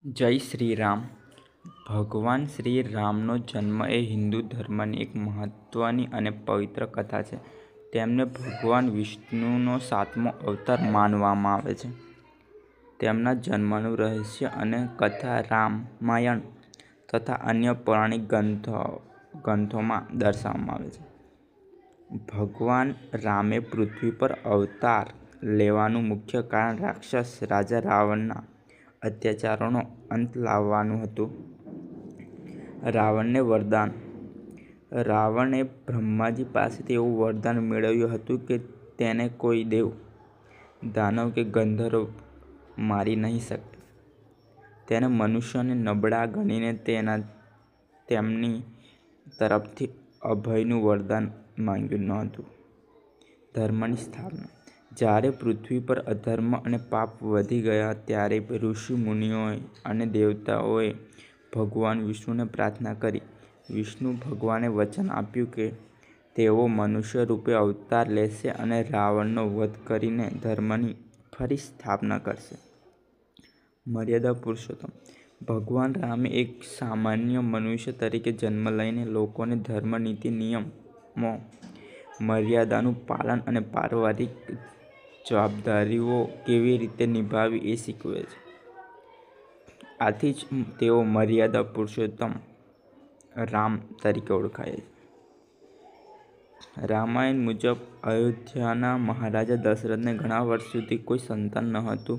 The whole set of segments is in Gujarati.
જય શ્રી રામ. ભગવાન શ્રી રામનો જન્મ એ હિન્દુ ધર્મની એક મહત્વની અને પવિત્ર કથા છે. તેમને ભગવાન વિષ્ણુનો 7મો અવતાર માનવામાં આવે છે. તેમના જન્મનું રહસ્ય અને કથા રામાયણ તથા અન્ય પૌરાણિક ગ્રંથોમાં દર્શાવવામાં આવે છે. ભગવાન રામે પૃથ્વી પર અવતાર લેવાનું મુખ્ય કારણ રાક્ષસ રાજા રાવણના અત્યાચારોનો અંત લાવવાનું હતું. રાવણને વરદાન. રાવણે બ્રહ્માજી પાસેથી એવું વરદાન મેળવ્યું હતું કે તેને કોઈ દેવ, દાનવ કે ગંધર્વ મારી નહીં શકે. તેણે મનુષ્યોને નબળા ગણીને તેમની તરફથી અભયનું વરદાન માંગ્યું નહોતું. ધર્મની સ્થાપના. જ્યારે પૃથ્વી પર અધર્મ અને પાપ વધી ગયા ત્યારે ઋષિ મુનિઓ અને દેવતાઓએ ભગવાન વિષ્ણુને પ્રાર્થના કરી. વિષ્ણુ ભગવાને વચન આપ્યું કે તેઓ મનુષ્ય રૂપે અવતાર લેશે અને રાવણનો વધ કરીને ધર્મની ફરી સ્થાપના કરશે. મર્યાદા પુરુષોત્તમ. ભગવાન રામે એક સામાન્ય મનુષ્ય તરીકે જન્મ લઈને લોકોને ધર્મ, નીતિ, નિયમો, મર્યાદાનું પાલન અને પારિવારિક જવાબદારીઓ કેવી રીતે નિભાવવી એ શીખવે છે. આથી જ તેઓ મર્યાદા પુરુષોત્તમ રામ તરીકે ઓળખાય છે. રામાયણ મુજબ અયોધ્યાના મહારાજા દશરથને ઘણા વર્ષ સુધી કોઈ સંતાન ન હતું.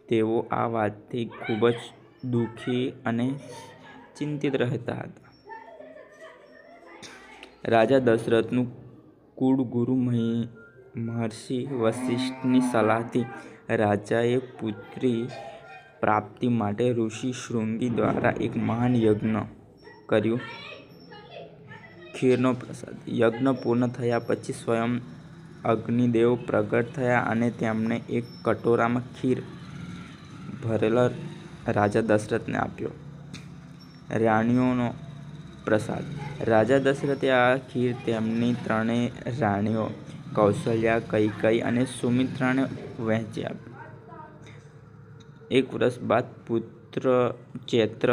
તેઓ આ વાતથી ખૂબ જ દુઃખી અને ચિંતિત રહેતા હતા. રાજા દશરથનું કુળગુરુ મહર્ષિ વશિષ્ઠની સલાહથી રાજાએ પુત્રી પ્રાપ્તિ માટે ઋષિ શૃંગી દ્વારા એક મહાન યજ્ઞ કર્યું. ખીરનો પ્રસાદ. યજ્ઞ પૂર્ણ થયા પછી સ્વયં અગ્નિદેવ પ્રગટ થયા અને તેમણે એક કટોરામાં ખીર ભરેલો રાજા દશરથને આપ્યો. રાણીઓનો પ્રસાદ. રાજા દશરથે આ ખીર તેમની ત્રણેય રાણીઓ કૌશલ્યા, કૈકેયી અને સુમિત્રાને વહેંચી આપી. એક વર્ષ બાદ પુત્ર ચૈત્ર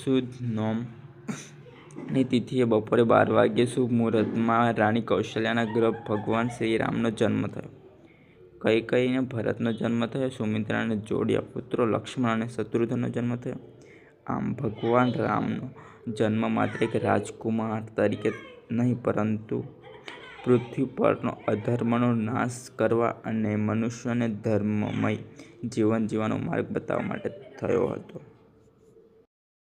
સુદ નોમની તિથિએ બપોરે 12 વાગ્યે શુભ મુહૂર્તમાં રાણી કૌશલ્યાના ગર્ભે ભગવાન શ્રી રામનો જન્મ થયો. કૈકેયીને ભરતનો જન્મ થયો. સુમિત્રાને જોડિયા પુત્રો લક્ષ્મણ અને શત્રુઘ્નનો જન્મ થયો. આમ ભગવાન રામનો જન્મ માત્ર એક રાજકુમાર તરીકે નહીં પરંતુ પૃથ્વી પરનો અધર્મનો નાશ કરવા અને મનુષ્યોને ધર્મમય જીવન જીવવાનો માર્ગ બતાવવા માટે થયો હતો.